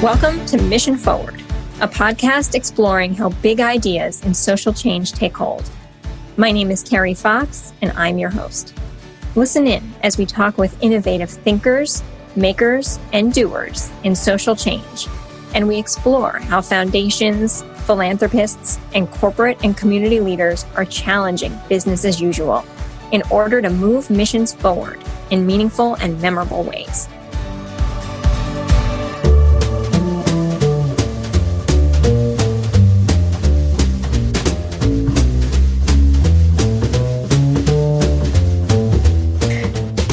Welcome to Mission Forward, a podcast exploring how big ideas and social change take hold. My name is Carrie Fox, and I'm your host. Listen in as we talk with innovative thinkers, makers, and doers in social change, and we explore how foundations, philanthropists, and corporate and community leaders are challenging business as usual in order to move missions forward in meaningful and memorable ways.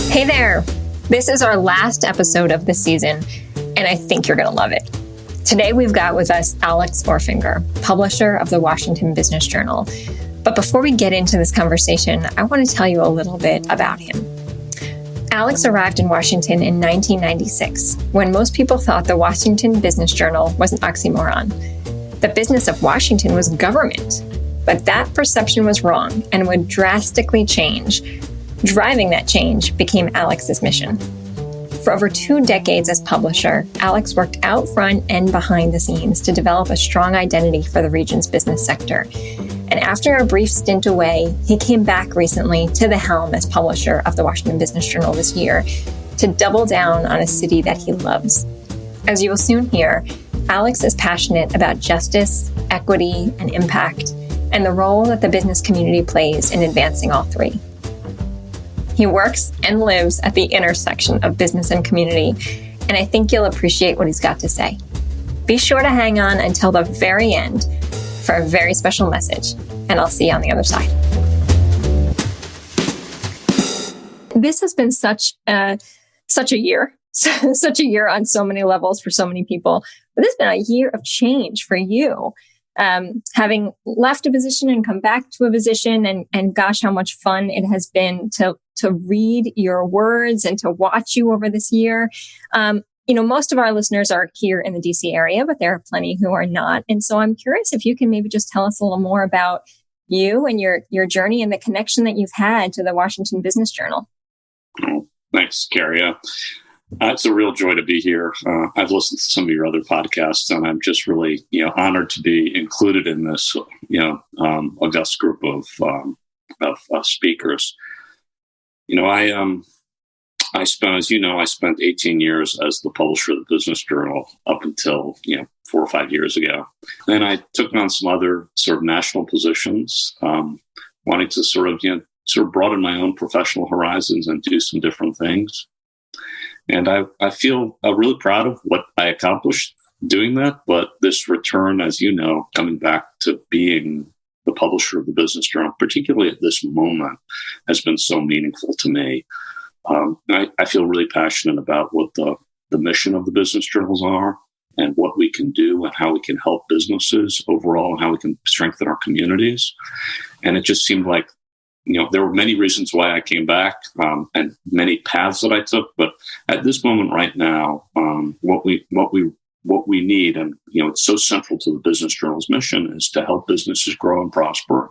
Hey there! This is our last episode of the season, and I think you're going to love it. Today we've got with us Alex Orfinger, publisher of the Washington Business Journal. But before we get into this conversation, I want to tell you a little bit about him. Alex arrived in Washington in 1996, when most people thought the Washington Business Journal was an oxymoron. The business of Washington was government, but that perception was wrong and would drastically change. Driving that change became Alex's mission. For over 2 decades as publisher, Alex worked out front and behind the scenes to develop a strong identity for the region's business sector. And after a brief stint away, he came back recently to the helm as publisher of the Washington Business Journal this year to double down on a city that he loves. As you will soon hear, Alex is passionate about justice, equity, and impact, and the role that the business community plays in advancing all three. He works and lives at the intersection of business and community, and I think you'll appreciate what he's got to say. Be sure to hang on until the very end for a very special message, and I'll see you on the other side. This has been such a year, such a year on so many levels for so many people. But this has been a year of change for you. Having left a position and come back to a position, and gosh, how much fun it has been to read your words and to watch you over this year. Most of our listeners are here in the DC area, but there are plenty who are not. And so I'm curious if you can maybe just tell us a little more about you and your journey and the connection that you've had to the Washington Business Journal. Oh, thanks, Carrie. It's a real joy to be here. I've listened to some of your other podcasts, and I'm just really, honored to be included in this, august group of speakers. I spent 18 years as the publisher of the Business Journal up until, 4 or 5 years ago. Then I took on some other sort of national positions, wanting to sort of broaden my own professional horizons and do some different things. And I feel really proud of what I accomplished doing that. But this return, as you know, coming back to being the publisher of the Business Journal, particularly at this moment, has been so meaningful to me. I feel really passionate about what the mission of the business journals are and what we can do and how we can help businesses overall and how we can strengthen our communities. And it just seemed like, there were many reasons why I came back and many paths that I took. But at this moment right now, what we need, and it's so central to the Business Journal's mission, is to help businesses grow and prosper,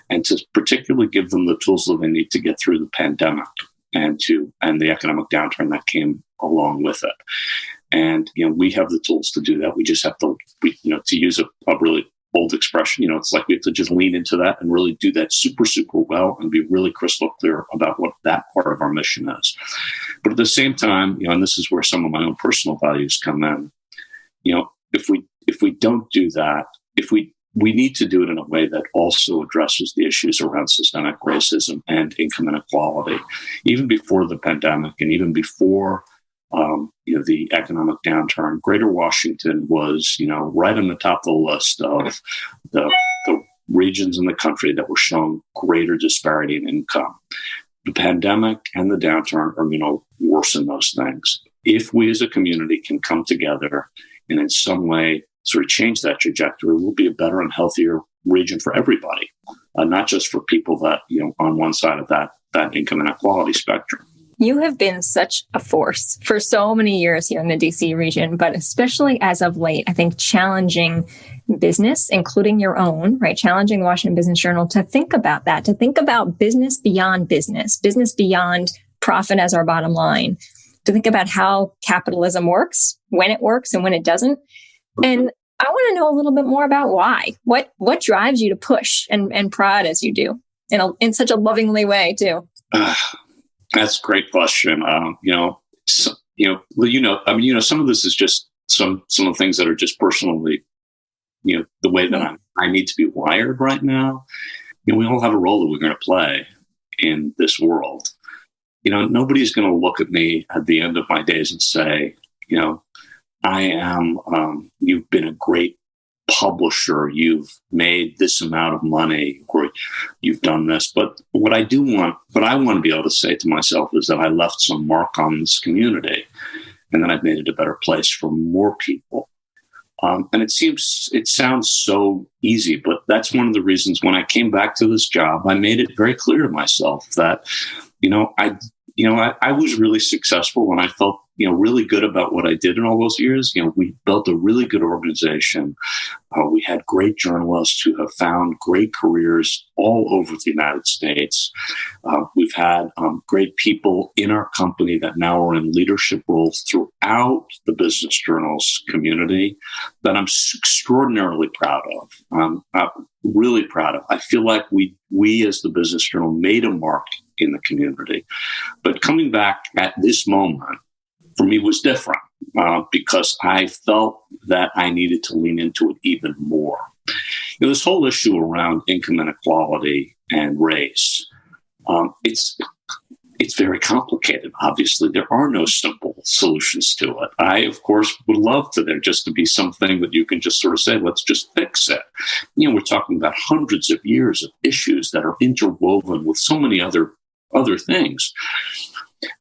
and to particularly give them the tools that they need to get through the pandemic and the economic downturn that came along with it. And we have the tools to do that. We just have to, to use a really old expression, it's like we have to just lean into that and really do that super, super well and be really crystal clear about what that part of our mission is. But at the same time, and this is where some of my own personal values come in, if we don't do that, we need to do it in a way that also addresses the issues around systemic racism and income inequality. Even before the pandemic and even before the economic downturn, Greater Washington was, right on the top of the list of the regions in the country that were showing greater disparity in income. The pandemic and the downturn are going to worsen those things. If we as a community can come together and in some way sort of change that trajectory, we'll be a better and healthier region for everybody, not just for people that, on one side of that income inequality spectrum. You have been such a force for so many years here in the DC region, but especially as of late, I think challenging business, including your own, right? Challenging the Washington Business Journal to think about that, to think about business beyond profit as our bottom line. to think about how capitalism works, when it works and when it doesn't. And I want to know a little bit more about why. What drives you to push and prod as you do in such a lovingly way too? That's a great question. Some of this is just some of the things that are just personally, the way that I need to be wired right now. We all have a role that we're going to play in this world. Nobody's going to look at me at the end of my days and say, I am, you've been a great publisher, you've made this amount of money, or you've done this. But what I want to be able to say to myself is that I left some mark on this community and that I've made it a better place for more people. And it sounds so easy, but that's one of the reasons when I came back to this job, I made it very clear to myself that, I was really successful and I felt, really good about what I did in all those years. We built a really good organization. We had great journalists who have found great careers all over the United States. We've had great people in our company that now are in leadership roles throughout the Business Journal's community that I'm extraordinarily proud of. I'm really proud of. I feel like we as the Business Journal made a mark in the community. But coming back at this moment, for me, was different because I felt that I needed to lean into it even more. This whole issue around income inequality and race, it's very complicated. Obviously, there are no simple solutions to it. I, of course, would love for there just to be something that you can just sort of say, let's just fix it. We're talking about hundreds of years of issues that are interwoven with so many other things.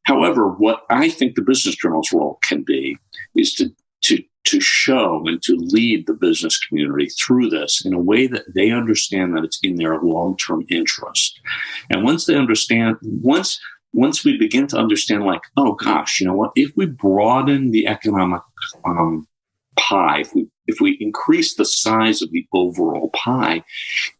However, what I think the Business Journal's role can be is to show and to lead the business community through this in a way that they understand that it's in their long-term interest. And once they understand, once we begin to understand, like, oh gosh, you know what? If we broaden the economic pie, if we increase the size of the overall pie,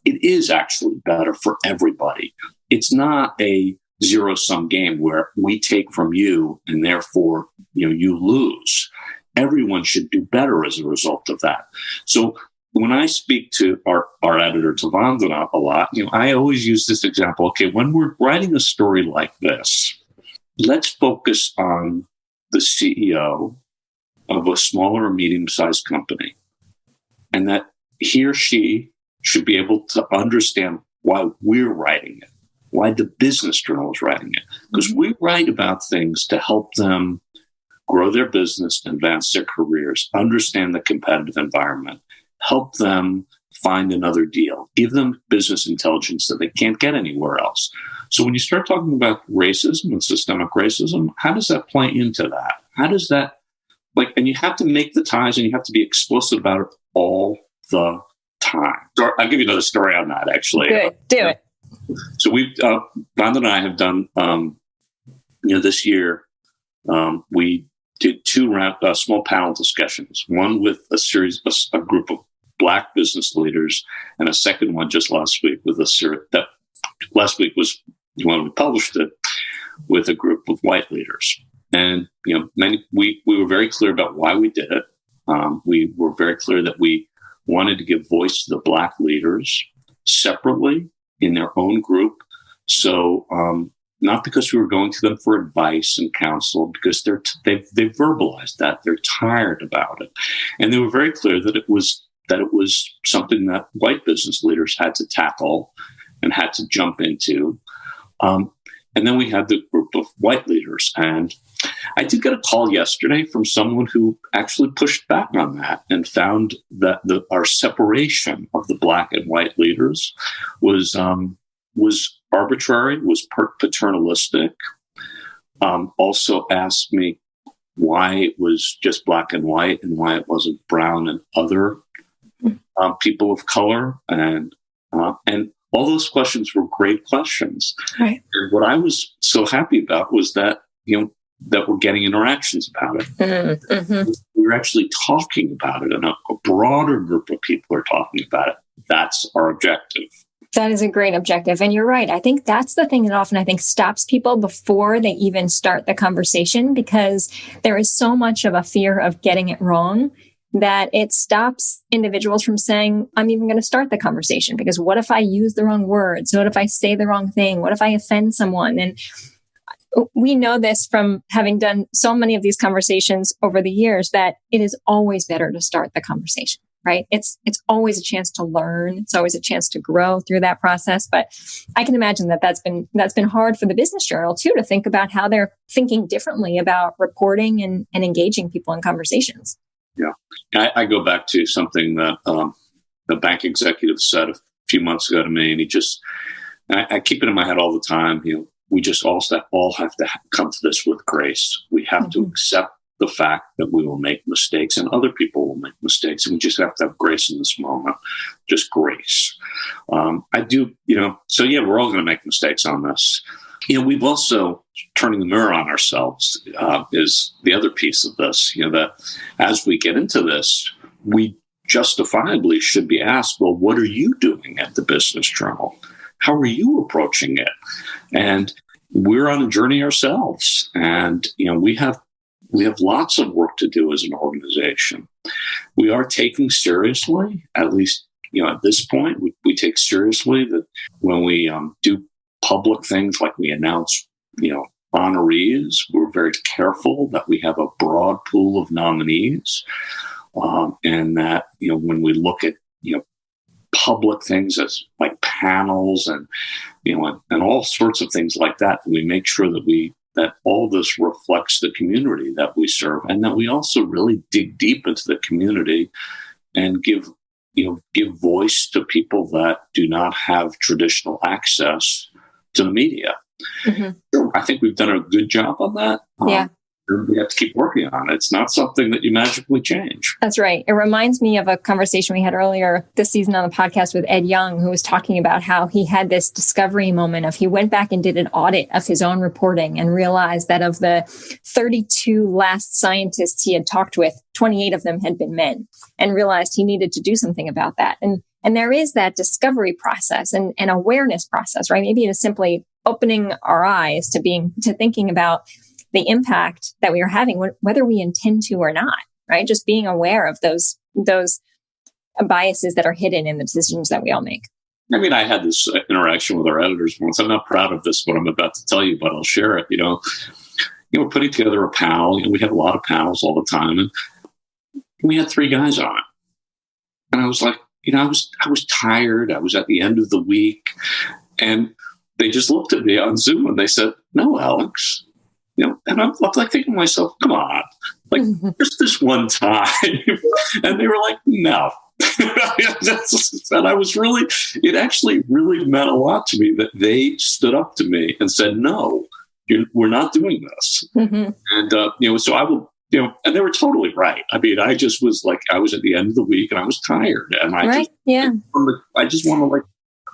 it is actually better for everybody. It's not a zero-sum game where we take from you and therefore you lose. Everyone should do better as a result of that. So when I speak to our editor, to Vandana, a lot, I always use this example. Okay, when we're writing a story like this, let's focus on the CEO of a smaller or medium-sized company, and that he or she should be able to understand why we're writing it, why the Business Journal is writing it. Because we write about things to help them grow their business, advance their careers, understand the competitive environment, help them find another deal, give them business intelligence that they can't get anywhere else. So when you start talking about racism and systemic racism, how does that play into that? How does that, and you have to make the ties and you have to be explicit about it all the time. So I'll give you another story on that, actually. Good, do it. So Rhonda and I have done, this year, we did two small panel discussions, one with a group of Black business leaders, and a second one just last week with that last week was when we published it with a group of white leaders. And, we were very clear about why we did it. We were very clear that we wanted to give voice to the Black leaders separately in their own group. So, not because we were going to them for advice and counsel, because they've verbalized that they're tired about it, and they were very clear that it was something that white business leaders had to tackle and had to jump into. And then we had the group of white leaders, and I did get a call yesterday from someone who actually pushed back on that and found that our separation of the Black and white leaders was arbitrary, was paternalistic. Also asked me why it was just Black and white and why it wasn't brown and other people of color, and all those questions were great questions. Right. And what I was so happy about was that that we're getting interactions about it. Mm-hmm. We're actually talking about it, and a broader group of people are talking about it. That's our objective. That is a great objective. And you're right. I think that's the thing that often I think stops people before they even start the conversation, because there is so much of a fear of getting it wrong that it stops individuals from saying, I'm even going to start the conversation, because what if I use the wrong words? What if I say the wrong thing? What if I offend someone? And we know this from having done so many of these conversations over the years, that it is always better to start the conversation, right? It's always a chance to learn. It's always a chance to grow through that process. But I can imagine that that's been hard for the Business Journal too, to think about how they're thinking differently about reporting and engaging people in conversations. Yeah. I go back to something that the bank executive said a few months ago to me, and I keep it in my head all the time. We just all have to come to this with grace. We have to accept the fact that we will make mistakes and other people will make mistakes. And we just have to have grace in this moment, just grace. I do, so yeah, we're all going to make mistakes on this. We've also, turning the mirror on ourselves is the other piece of this, that as we get into this, we justifiably should be asked, well, what are you doing at the Business Journal? How are you approaching it? And we're on a journey ourselves. And, we have lots of work to do as an organization. We are taking seriously, at least, at this point, we take seriously that when we do public things like we announce, honorees, we're very careful that we have a broad pool of nominees. And that, when we look at, public things as like panels and, and all sorts of things like that, we make sure that all this reflects the community that we serve, and that we also really dig deep into the community and give voice to people that do not have traditional access to the media. Mm-hmm. I think we've done a good job on that. Yeah. We have to keep working on it. It's not something that you magically change. That's right. It reminds me of a conversation we had earlier this season on the podcast with Ed Young, who was talking about how he had this discovery moment of he went back and did an audit of his own reporting and realized that of the 32 last scientists he had talked with, 28 of them had been men, and realized he needed to do something about that. And there is that discovery process and awareness process, right? Maybe it is simply opening our eyes to thinking about the impact that we are having, whether we intend to or not, right? Just being aware of those biases that are hidden in the decisions that we all make. I mean, I had this interaction with our editors once. I'm not proud of this, what I'm about to tell you, but I'll share it. We're putting together a panel. We have a lot of panels all the time, and we had 3 guys on it. And I was like, I was tired. I was at the end of the week, and they just looked at me on Zoom and they said, "No, Alex." And I'm like thinking to myself, come on, like just this one time. And they were like, no. And I was it actually really meant a lot to me that they stood up to me and said, no, we're not doing this. Mm-hmm. And, so I will, and they were totally right. I mean, I just was like, I was at the end of the week and I was tired. And I just want to like,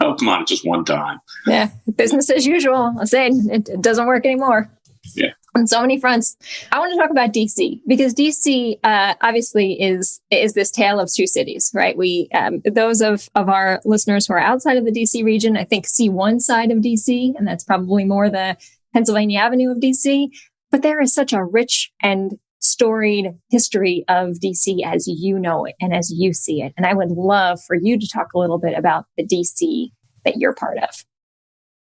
oh, come on, it's just one time. Yeah. Business as usual. I say it doesn't work anymore. Yeah. On so many fronts. I want to talk about DC, because DC obviously is this tale of 2 cities, right? We those of our listeners who are outside of the DC region, I think, see one side of DC, and that's probably more the Pennsylvania Avenue of DC. But there is such a rich and storied history of DC as you know it and as you see it. And I would love for you to talk a little bit about the DC that you're part of.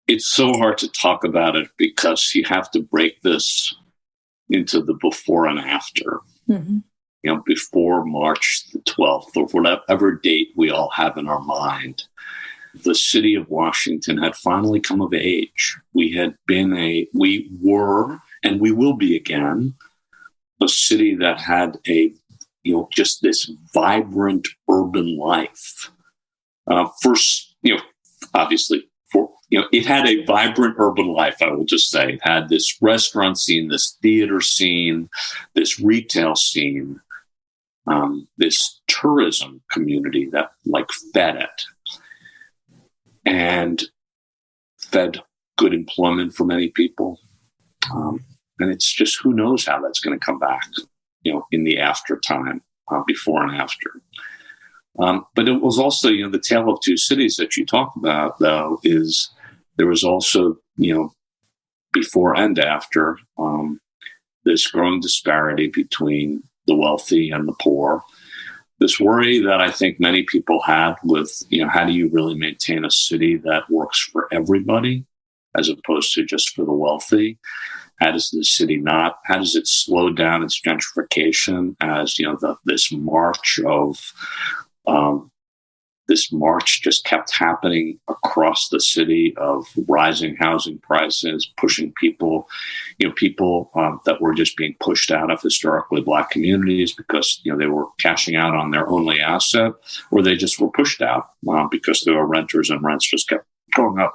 It's so hard to talk about it because you have to break this into the before and after. Mm-hmm. Before March the 12th, or whatever date we all have in our mind, the city of Washington had finally come of age. We were, and we will be again, a city that had just this vibrant urban life. First, obviously, it had a vibrant urban life, I will just say. It had this restaurant scene, this theater scene, this retail scene, this tourism community that fed it and fed good employment for many people. And it's just, who knows how that's going to come back, in the after time, before and after. But it was also, the tale of two cities that you talk about, though, is there was also, before and after, this growing disparity between the wealthy and the poor. This worry that I think many people had with, how do you really maintain a city that works for everybody as opposed to just for the wealthy? How does the city how does it slow down its gentrification as, this march just kept happening across the city of rising housing prices, pushing people that were just being pushed out of historically Black communities because, they were cashing out on their only asset, or they just were pushed out because they were renters and rents just kept going up.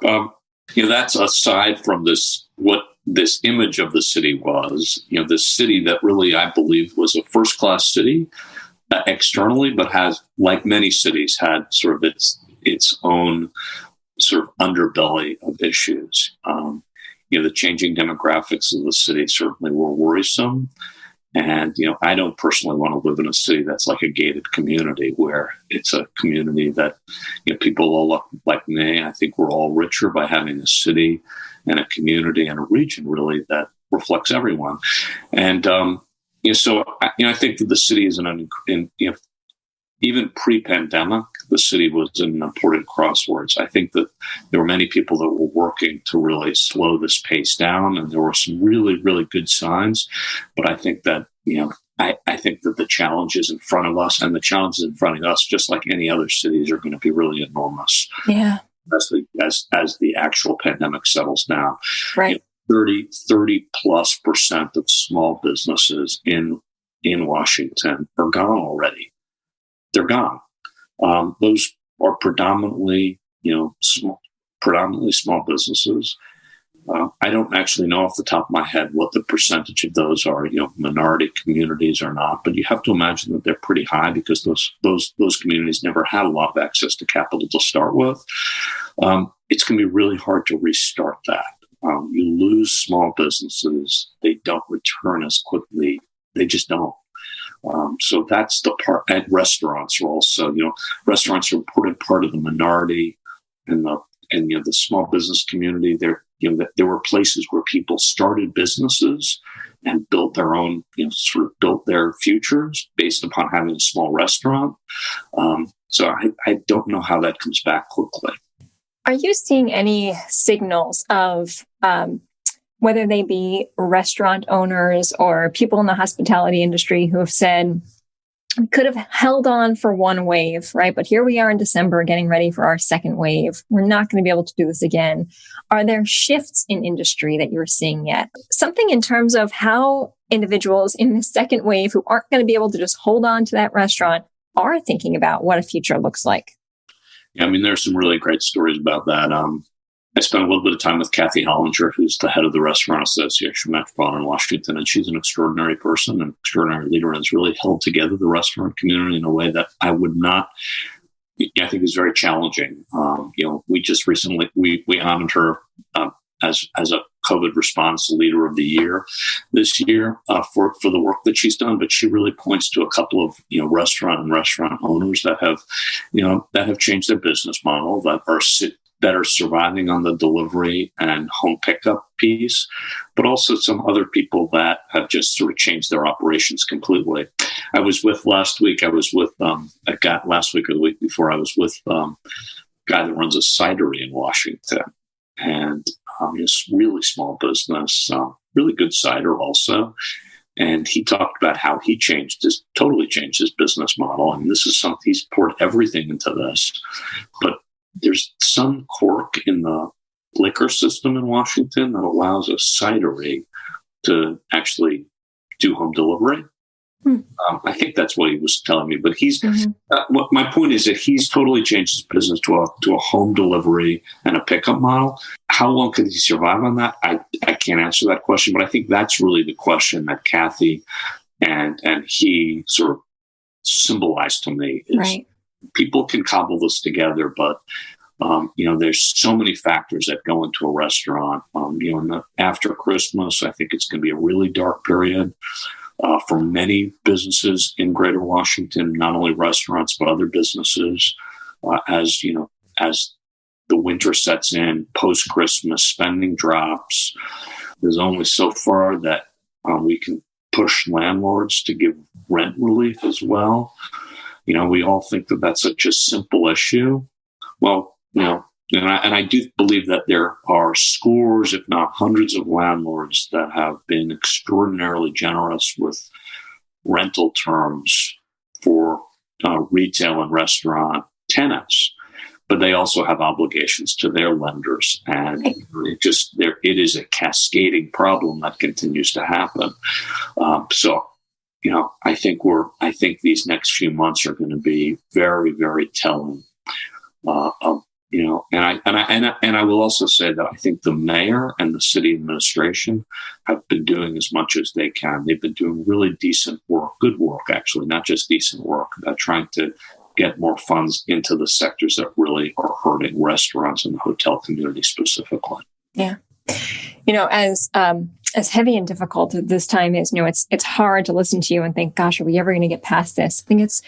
That's aside from what this image of the city was, this city that really, I believe, was a first-class city externally, but has, like many cities, had sort of its own sort of underbelly of issues. The changing demographics of the city certainly were worrisome. And, I don't personally want to live in a city that's like a gated community where it's a community that, people all look like me. I think we're all richer by having a city and a community and a region really that reflects everyone. And, so I think that the city is even pre-pandemic, the city was an important crossroads. I think that there were many people that were working to really slow this pace down, and there were some really, really good signs. But I think that I think that the challenges in front of us and the challenges in front of us, just like any other cities, are going to be really enormous. Yeah, as the actual pandemic settles down, right. 30+% of small businesses in Washington are gone already. They're gone. Those are predominantly small businesses. I don't actually know off the top of my head what the percentage of those are, minority communities or not, but you have to imagine that they're pretty high because those communities never had a lot of access to capital to start with. It's going to be really hard to restart that. You lose small businesses. They don't return as quickly. They just don't. So that's the part. And restaurants are also, restaurants are an important part of the minority and the small business community. There were places where people started businesses and built their own, built their futures based upon having a small restaurant. So I don't know how that comes back quickly. Are you seeing any signals of whether they be restaurant owners or people in the hospitality industry who have said, we could have held on for one wave, right? But here we are in December getting ready for our second wave. We're not going to be able to do this again. Are there shifts in industry that you're seeing yet? Something in terms of how individuals in the second wave who aren't going to be able to just hold on to that restaurant are thinking about what a future looks like? Yeah, there's some really great stories about that. I spent a little bit of time with Kathy Hollinger, who's the head of the Restaurant Association Metropolitan Washington, and she's an extraordinary person, an extraordinary leader, and has really held together the restaurant community in a way that I think is very challenging. We just recently, we honored her as a COVID response leader of the year this year for the work that she's done. But she really points to a couple of restaurant owners that have changed their business model, that are surviving on the delivery and home pickup piece, but also some other people that have just sort of changed their operations completely. Last week or the week before, I was with a guy that runs a cidery in Washington, and it's really small business, really good cider also. And he talked about how he totally changed his business model. And this is something, he's poured everything into this, but there's some quirk in the liquor system in Washington that allows a cidery to actually do home delivery. I think that's what he was telling me. But my point is that he's totally changed his business to a home delivery and a pickup model. How long could he survive on that? I can't answer that question, but I think that's really the question that Kathy and he sort of symbolized to me. Right. People can cobble this together, but there's so many factors that go into a restaurant. After Christmas, I think it's going to be a really dark period. for many businesses in Greater Washington, not only restaurants but other businesses. As the winter sets in, post Christmas, spending drops. There's only so far that we can push landlords to give rent relief as well. We all think that that's such a simple issue. Well, and I do believe that there are scores, if not hundreds, of landlords that have been extraordinarily generous with rental terms for retail and restaurant tenants. But they also have obligations to their lenders, and it is a cascading problem that continues to happen. I think these next few months are going to be very, very telling. And I will also say that I think the mayor and the city administration have been doing as much as they can. They've been doing really decent work, good work, actually, not just decent work, about trying to get more funds into the sectors that really are hurting, restaurants and the hotel community specifically. Yeah. As heavy and difficult this time is, it's hard to listen to you and think, gosh, are we ever going to get past this? I think it's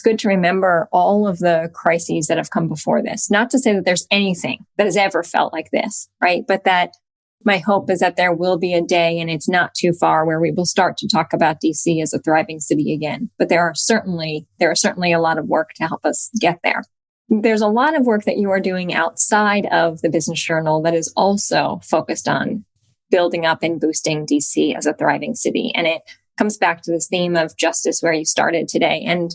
good to remember all of the crises that have come before this. Not to say that there's anything that has ever felt like this, right? But that my hope is that there will be a day, and it's not too far, where we will start to talk about DC as a thriving city again. But there are certainly a lot of work to help us get there. There's a lot of work that you are doing outside of the Business Journal that is also focused on building up and boosting DC as a thriving city. And it comes back to this theme of justice, where you started today. And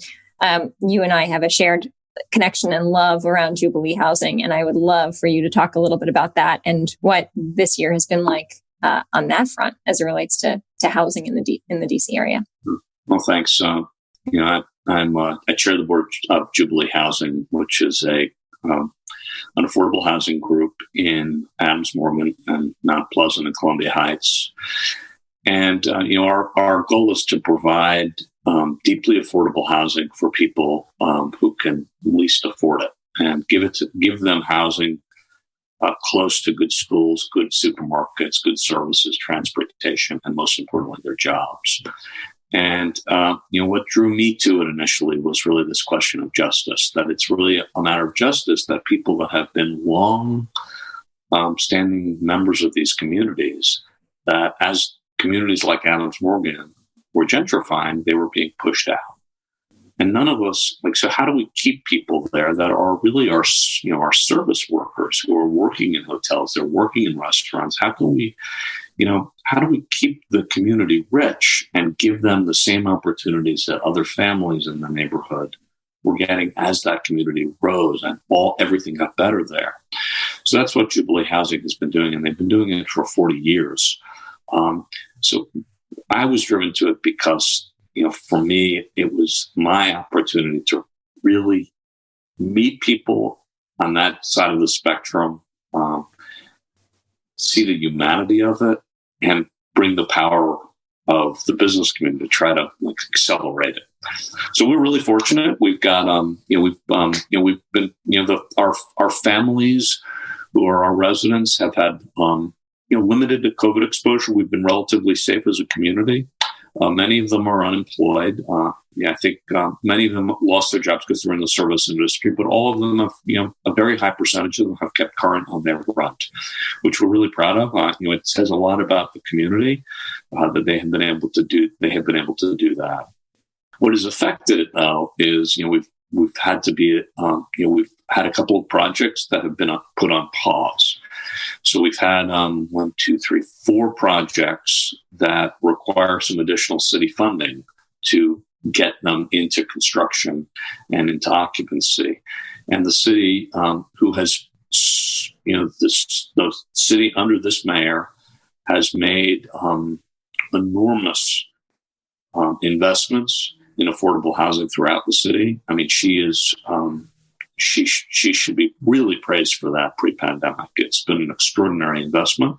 you and I have a shared connection and love around Jubilee Housing. And I would love for you to talk a little bit about that and what this year has been like on that front as it relates to housing in the DC area. Well, thanks. I chair the board of Jubilee Housing, which is an affordable housing group in Adams Morgan and Mount Pleasant and Columbia Heights. And our goal is to provide deeply affordable housing for people who can least afford it, and give them housing close to good schools, good supermarkets, good services, transportation, and most importantly, their jobs. And what drew me to it initially was really this question of justice, that it's really a matter of justice that people that have been long standing members of these communities, that as communities like Adams Morgan were gentrifying, they were being pushed out. And none of us, so how do we keep people there that are really our service workers who are working in hotels, they're working in restaurants? How do we keep the community rich and give them the same opportunities that other families in the neighborhood were getting as that community rose and everything got better there? So that's what Jubilee Housing has been doing, and they've been doing it for 40 years. So I was driven to it because, for me, it was my opportunity to really meet people on that side of the spectrum, see the humanity of it, and bring the power of the business community to try to accelerate it. So we're really fortunate. We've got, our families who are our residents have had, limited to COVID exposure. We've been relatively safe as a community. Many of them are unemployed. I think many of them lost their jobs because they're in the service industry, but all of them have, a very high percentage of them have kept current on their rent, which we're really proud of. It says a lot about the community that they have been able to do. They have been able to do that. What has affected it, though, is we've had to be we've had a couple of projects that have been put on pause. So we've had 4 projects that require some additional city funding to get them into construction and into occupancy. And the city, who has, the city under this mayor has made enormous investments in affordable housing throughout the city. I mean, she is. She should be really praised for that pre-pandemic. It's been an extraordinary investment.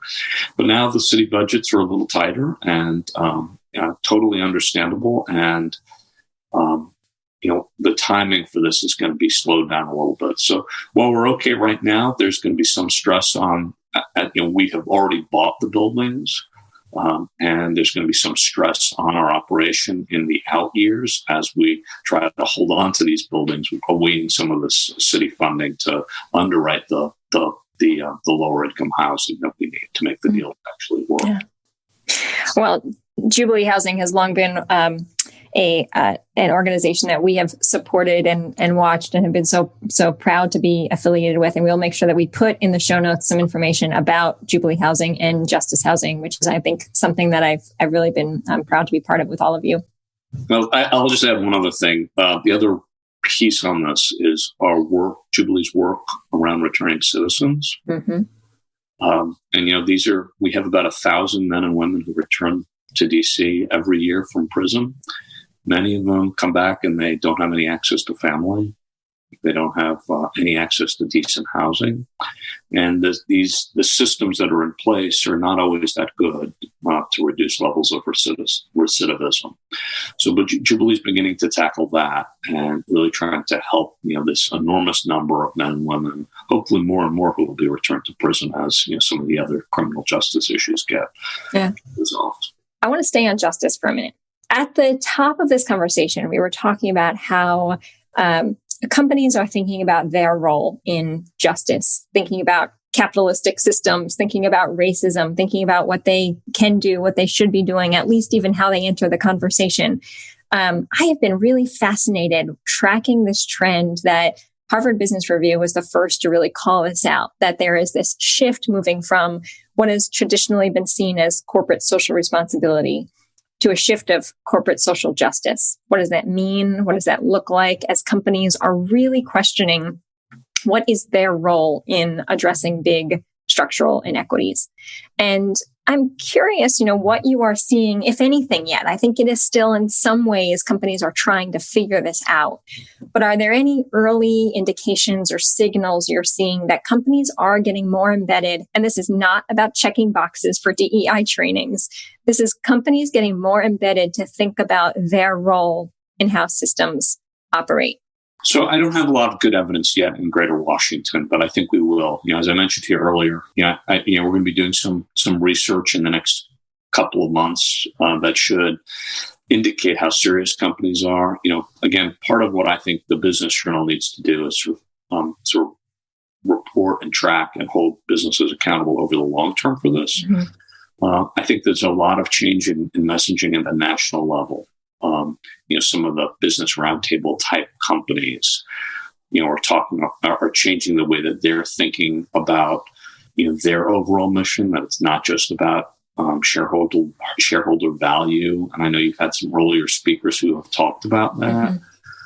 But now the city budgets are a little tighter, and totally understandable. And, the timing for this is going to be slowed down a little bit. So while we're okay right now, there's going to be some stress on, we have already bought the buildings. And there's going to be some stress on our operation in the out years as we try to hold on to these buildings, awaiting some of this city funding to underwrite the lower income housing that we need to make the deal actually work. Yeah. Well, Jubilee Housing has long been an organization that we have supported and watched and have been so proud to be affiliated with. And we'll make sure that we put in the show notes some information about Jubilee Housing and Justice Housing, which is, I think, something that I've really been proud to be part of with all of you. Well, I'll just add one other thing. The other piece on this is our work, Jubilee's work around returning citizens. Mm-hmm. And we have about 1,000 men and women who return to D.C. every year from prison. Many of them come back and they don't have any access to family. They don't have any access to decent housing. And the systems that are in place are not always that good to reduce levels of recidivism. So, but Jubilee's beginning to tackle that and really trying to help, this enormous number of men and women, hopefully more and more who will be returned to prison as, some of the other criminal justice issues get resolved. I want to stay on justice for a minute. At the top of this conversation, we were talking about how companies are thinking about their role in justice, thinking about capitalistic systems, thinking about racism, thinking about what they can do, what they should be doing, at least even how they enter the conversation. I have been really fascinated tracking this trend that Harvard Business Review was the first to really call this out, that there is this shift moving from what has traditionally been seen as corporate social responsibility to a shift of corporate social justice. What does that mean? What does that look like as companies are really questioning what is their role in addressing big structural inequities? And I'm curious, what you are seeing, if anything yet. I think it is still in some ways companies are trying to figure this out. But are there any early indications or signals you're seeing that companies are getting more embedded? And this is not about checking boxes for DEI trainings. This is companies getting more embedded to think about their role in how systems operate. So I don't have a lot of good evidence yet in Greater Washington, but I think we will. As I mentioned to you earlier, we're going to be doing some research in the next couple of months that should indicate how serious companies are. Again, part of what I think the Business Journal needs to do is sort of report and track and hold businesses accountable over the long term for this. Mm-hmm. I think there's a lot of change in messaging at the national level. Some of the business roundtable type companies, are changing the way that they're thinking about, their overall mission, that it's not just about shareholder value. And I know you've had some earlier speakers who have talked about that.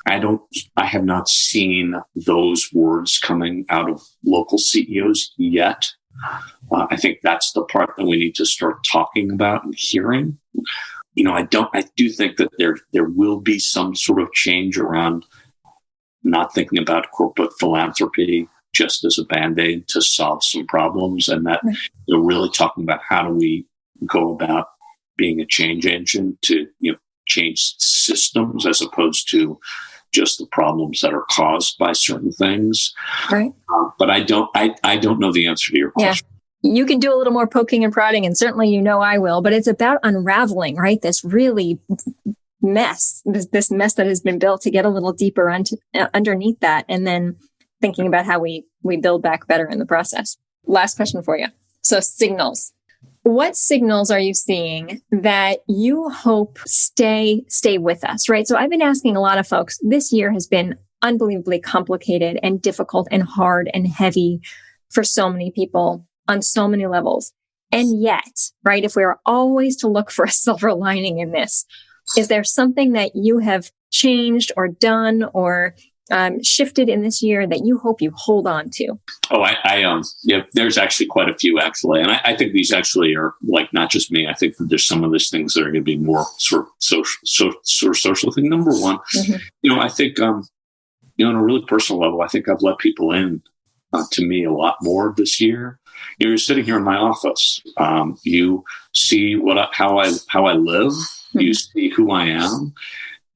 Mm-hmm. I have not seen those words coming out of local CEOs yet. I think that's the part that we need to start talking about and hearing. I do think that there will be some sort of change around not thinking about corporate philanthropy just as a Band-Aid to solve some problems, and that they're really talking about how do we go about being a change engine to change systems as opposed to just the problems that are caused by certain things. Right. But I don't know the answer to your question. Yeah. You can do a little more poking and prodding, and certainly I will, but it's about unraveling, right? This really mess, this mess that has been built, to get a little deeper underneath that, and then thinking about how we build back better in the process. Last question for you. So signals. What signals are you seeing that you hope stay with us, right? So I've been asking a lot of folks, this year has been unbelievably complicated and difficult and hard and heavy for so many people on so many levels. And yet, right, if we are always to look for a silver lining in this, is there something that you have changed or done or shifted in this year that you hope you hold on to? Oh, there's actually quite a few, actually. And I think these actually are not just me. I think that there's some of these things that are going to be more sort of social thing. Number one, mm-hmm. I think, on a really personal level, I think I've let people in to me a lot more this year. You're sitting here in my office. You see how I live. Mm-hmm. You see who I am.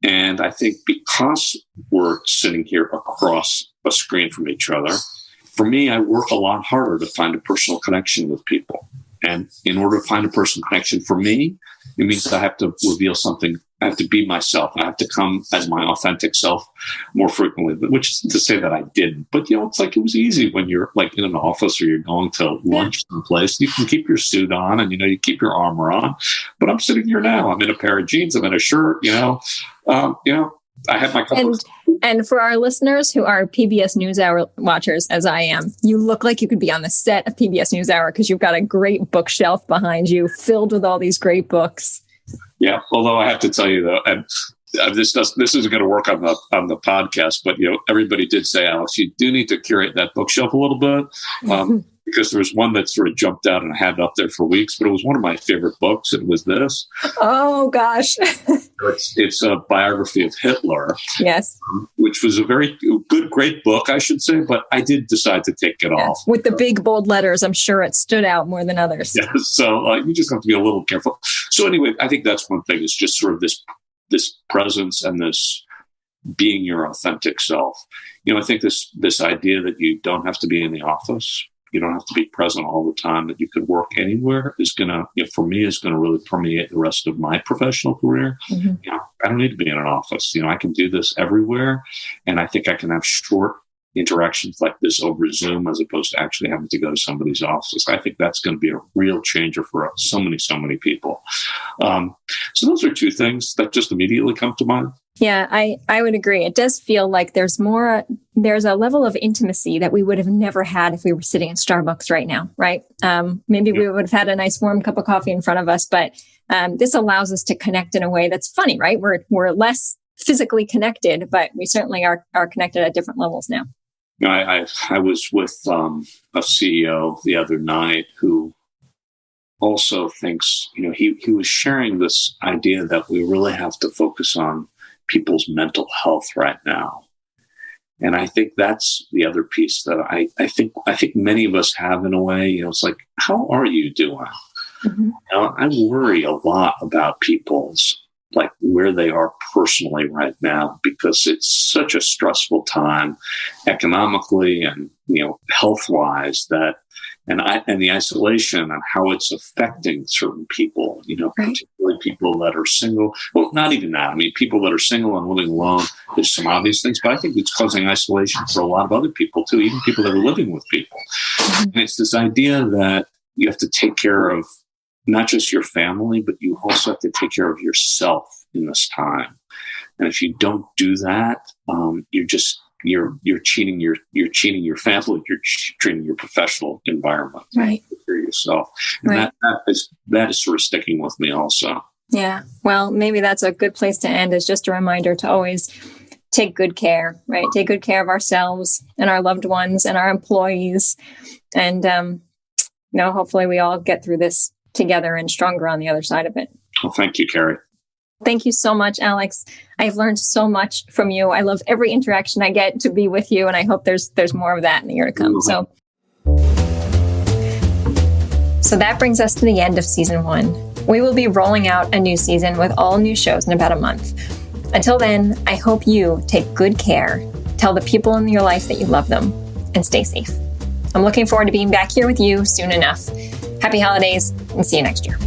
And I think because we're sitting here across a screen from each other, for me, I work a lot harder to find a personal connection with people. And in order to find a personal connection for me, it means I have to reveal something. I have to be myself. I have to come as my authentic self more frequently, which isn't to say that I didn't. But, it's like it was easy when you're like in an office or you're going to lunch someplace. You can keep your suit on and, you keep your armor on. But I'm sitting here now. I'm in a pair of jeans. I'm in a shirt, I have my couple And for our listeners who are PBS NewsHour watchers, as I am, you look like you could be on the set of PBS NewsHour because you've got a great bookshelf behind you filled with all these great books. Yeah, although I have to tell you, though, and this isn't going to work on the podcast, but, everybody did say, Alex, you do need to curate that bookshelf a little bit. Because there was one that sort of jumped out and I had it up there for weeks, but it was one of my favorite books. It was this. Oh, gosh. It's a biography of Hitler. Yes. Which was a very good, great book, I should say, but I did decide to take it off. With the big, bold letters, I'm sure it stood out more than others. Yeah, so you just have to be a little careful. So anyway, I think that's one thing is just sort of this presence and this being your authentic self. I think this idea that you don't have to be in the office, you don't have to be present all the time, that you could work anywhere is going to, for me, is going to really permeate the rest of my professional career. Mm-hmm. I don't need to be in an office. I can do this everywhere. And I think I can have short interactions like this over Zoom as opposed to actually having to go to somebody's office. I think that's going to be a real changer for so many people. So those are two things that just immediately come to mind. Yeah, I would agree. It does feel like there's a level of intimacy that we would have never had if we were sitting in Starbucks right now, right? Maybe we would have had a nice warm cup of coffee in front of us, but this allows us to connect in a way that's funny, right? We're less physically connected, but we certainly are connected at different levels now. I was with a CEO the other night who also thinks, he was sharing this idea that we really have to focus on people's mental health right now. And I think that's the other piece that I think many of us have in a way. It's like, how are you doing? Mm-hmm. I worry a lot about people's like where they are personally right now, because it's such a stressful time economically and, health wise and the isolation and how it's affecting certain people, particularly people that are single. Well, not even that. I mean, people that are single and living alone, there's some obvious things, but I think it's causing isolation for a lot of other people too, even people that are living with people. Mm-hmm. And it's this idea that you have to take care of not just your family, but you also have to take care of yourself in this time. And if you don't do that, you're cheating your family, you're cheating your professional environment, right? For yourself, and right. that is sort of sticking with me also. Yeah, well, maybe that's a good place to end. Is just a reminder to always take good care, right? Take good care of ourselves and our loved ones and our employees, and hopefully we all get through this together and stronger on the other side of it. Well, thank you, Carrie. Thank you so much, Alex. I've learned so much from you. I love every interaction I get to be with you, and I hope there's more of that in the year to come. So that brings us to the end of season 1. We will be rolling out a new season with all new shows in about a month. Until then, I hope you take good care, tell the people in your life that you love them, and stay safe. I'm looking forward to being back here with you soon enough. Happy holidays, and see you next year.